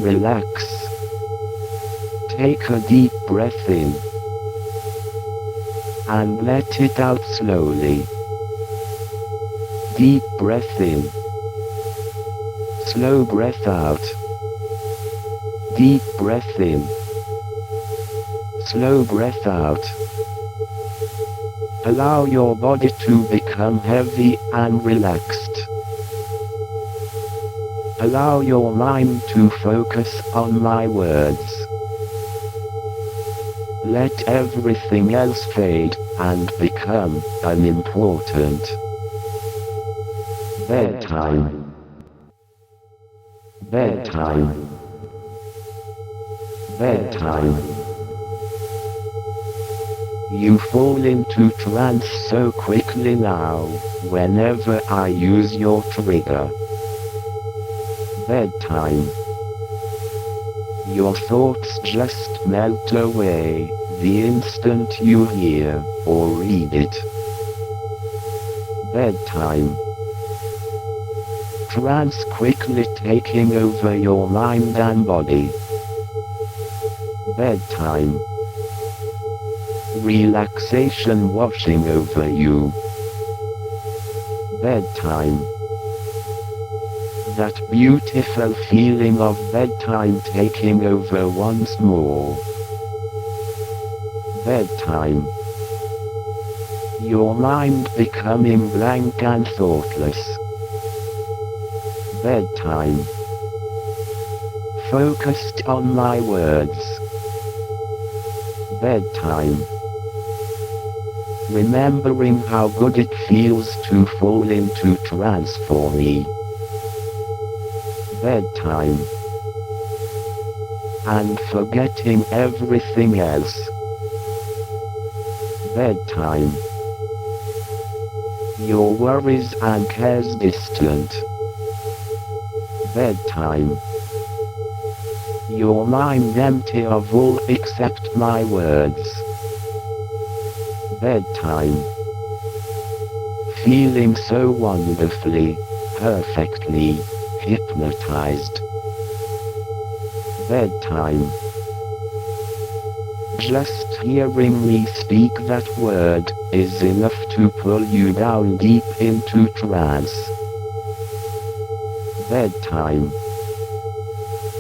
Relax. Take a deep breath in. And let it out slowly. Deep breath in. Slow breath out. Deep breath in. Slow breath out. Allow your body to become heavy and relaxed. Allow your mind to focus on my words. Let everything else fade and become unimportant. Bedtime. Bedtime. Bedtime. You fall into trance so quickly now, whenever I use your trigger. Bedtime. Your thoughts just melt away the instant you hear or read it. Bedtime. Trance quickly taking over your mind and body. Bedtime. Relaxation washing over you. Bedtime. That beautiful feeling of bedtime taking over once more. Bedtime. Your mind becoming blank and thoughtless. Bedtime. Focused on my words. Bedtime. Remembering how good it feels to fall into trance for me. Bedtime. And forgetting everything else. Bedtime. Your worries and cares distant. Bedtime. Your mind empty of all except my words. Bedtime. Feeling so wonderfully, perfectly hypnotized. Bedtime. Just hearing me speak that word is enough to pull you down deep into trance. Bedtime.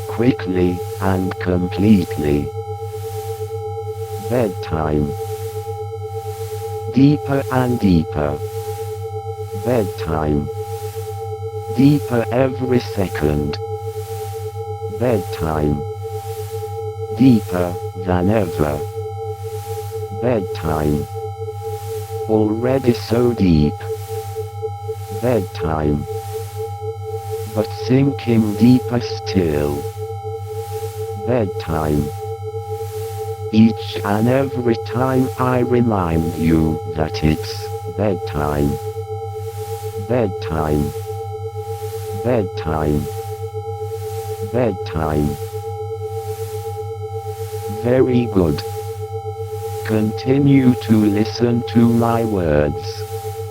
Quickly and completely. Bedtime. Deeper and deeper. Bedtime. Deeper every second. Bedtime. Deeper than ever. Bedtime. Already so deep. Bedtime. But sinking deeper still. Bedtime. Each and every time I remind you that it's bedtime. Bedtime. Bedtime. Bedtime. Very good. Continue to listen to my words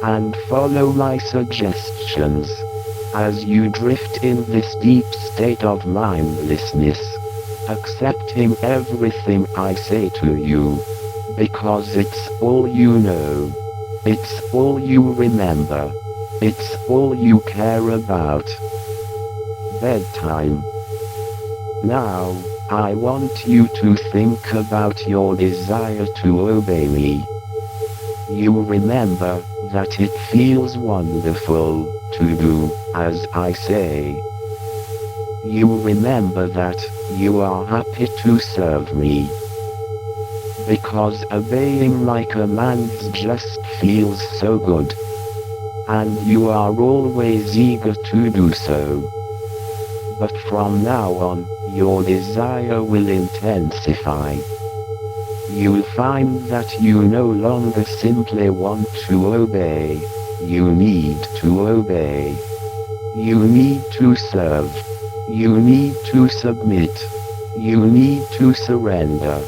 and follow my suggestions as you drift in this deep state of mindlessness, accepting everything I say to you, because it's all you know, it's all you remember, it's all you care about. Bedtime. Now, I want you to think about your desire to obey me. You remember that it feels wonderful to do as I say. You remember that you are happy to serve me. Because obeying like a man's just feels so good. And you are always eager to do so. But from now on, your desire will intensify. You'll find that you no longer simply want to obey. You need to obey. You need to serve. You need to submit. You need to surrender.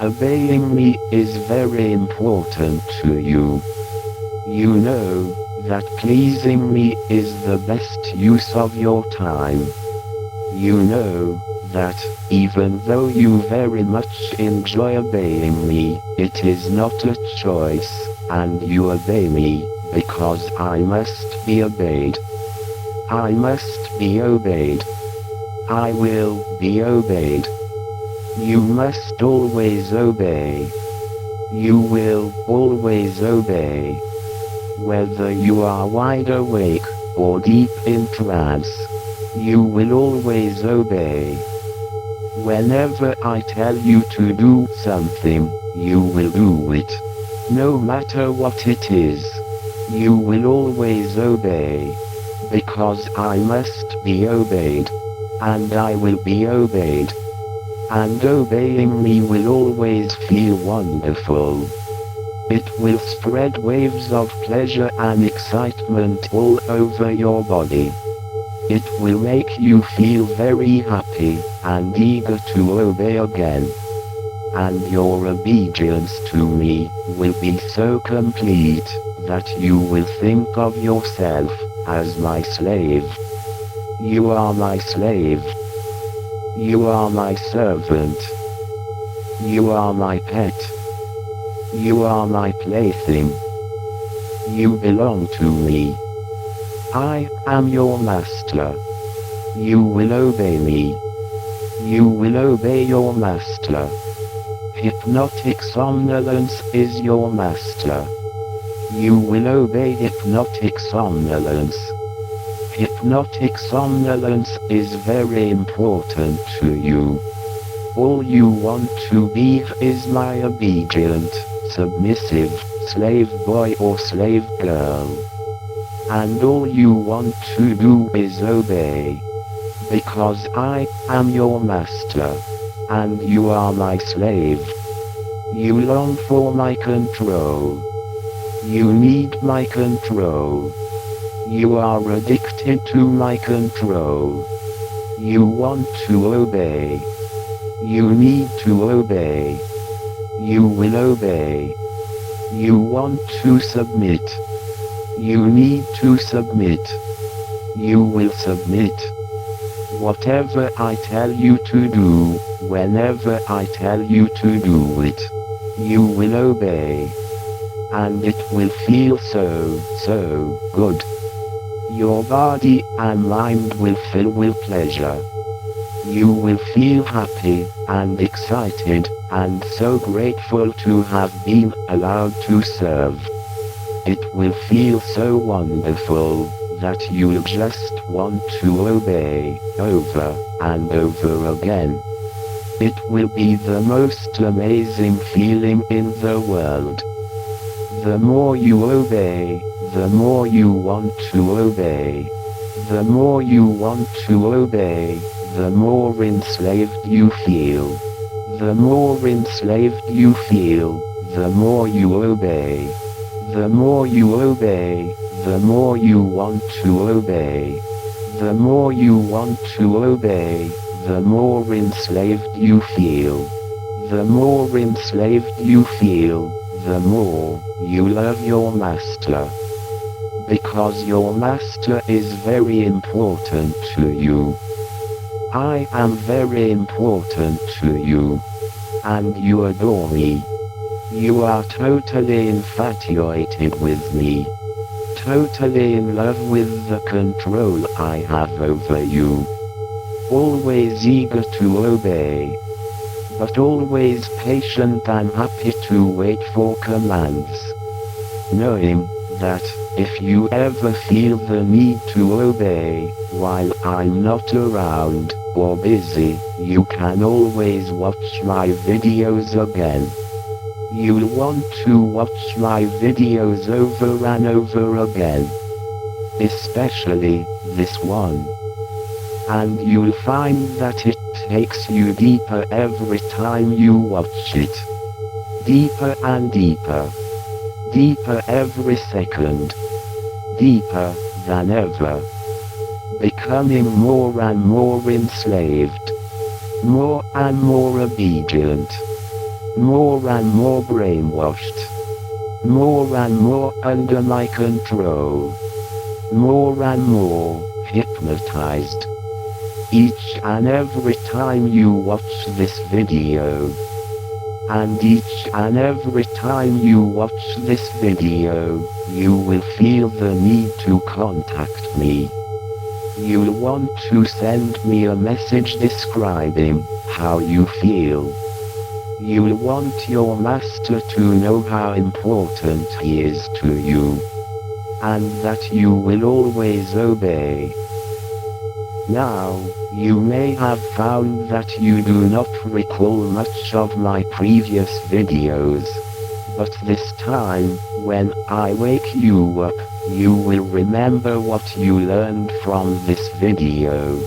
Obeying me is very important to you. You know that pleasing me is the best use of your time. You know that, even though you very much enjoy obeying me, it is not a choice, and you obey me, because I must be obeyed. I must be obeyed. I will be obeyed. You must always obey. You will always obey. Whether you are wide awake, or deep in trance, you will always obey. Whenever I tell you to do something, you will do it. No matter what it is, you will always obey. Because I must be obeyed. And I will be obeyed. And obeying me will always feel wonderful. It will spread waves of pleasure and excitement all over your body. It will make you feel very happy, and eager to obey again. And your obedience to me will be so complete, that you will think of yourself as my slave. You are my slave. You are my servant. You are my pet. You are my plaything. You belong to me. I am your master. You will obey me. You will obey your master. Hypnotic somnolence is your master. You will obey hypnotic somnolence. Hypnotic somnolence is very important to you. All you want to be is my obedient, submissive, slave boy or slave girl. And all you want to do is obey. Because I am your master. And you are my slave. You long for my control. You need my control. You are addicted to my control. You want to obey. You need to obey. You will obey. You want to submit. You need to submit. You will submit. Whatever I tell you to do, whenever I tell you to do it, you will obey. And it will feel so good. Your body and mind will fill with pleasure. You will feel happy and excited and so grateful to have been allowed to serve. It will feel so wonderful that you'll just want to obey over and over again. It will be the most amazing feeling in the world. The more you obey, the more you want to obey. The more you want to obey, the more enslaved you feel. The more enslaved you feel, the more you obey. The more you obey, the more you want to obey. The more you want to obey, the more enslaved you feel. The more enslaved you feel, the more you love your master. Because your master is very important to you. I am very important to you. And you adore me. You are totally infatuated with me. Totally in love with the control I have over you. Always eager to obey. But always patient and happy to wait for commands. Knowing that, if you ever feel the need to obey, while I'm not around, or busy, you can always watch my videos again. You'll want to watch my videos over and over again. Especially, this one. And you'll find that it takes you deeper every time you watch it. Deeper and deeper. Deeper every second. Deeper than ever. Becoming more and more enslaved. More and more obedient. More and more brainwashed. More and more under my control. More and more hypnotized. each and every time you watch this video. And each and every time you watch this video, you will feel the need to contact me. You'll want to send me a message describing how you feel. You'll want your master to know how important he is to you, and that you will always obey. Now, you may have found that you do not recall much of my previous videos, but this time, when I wake you up, you will remember what you learned from this video.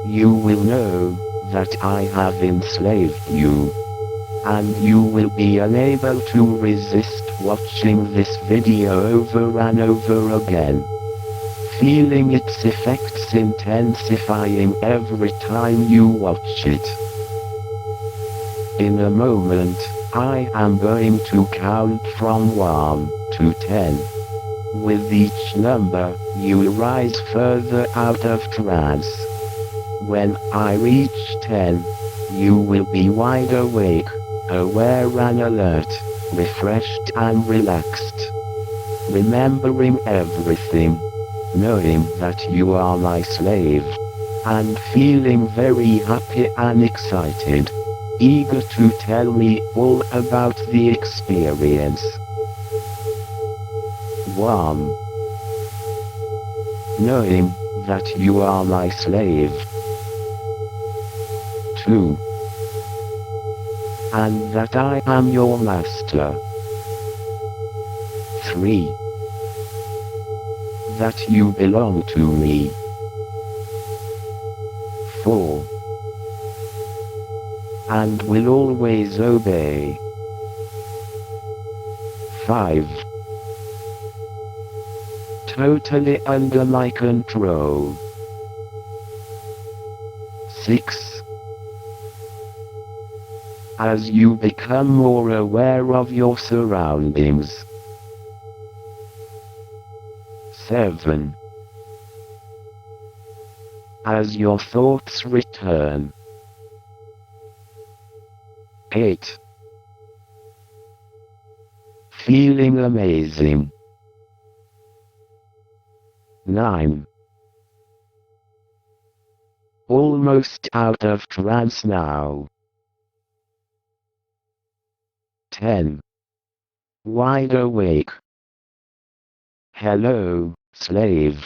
You will know that I have enslaved you, and you will be unable to resist watching this video over and over again, feeling its effects intensifying every time you watch it. In a moment, I am going to count from 1 to 10. With each number, you'll rise further out of trance. When I reach 10, you will be wide awake, aware and alert, refreshed and relaxed, remembering everything, knowing that you are my slave, and feeling very happy and excited, eager to tell me all about the experience. 1. Knowing that you are my slave. 2. And that I am your master. 3. That you belong to me. 4. And will always obey. 5. Totally under my control. 6. As you become more aware of your surroundings. 7. As your thoughts return. 8. Feeling amazing. 9. Almost out of trance now. 10. Wide awake. Hello, slave.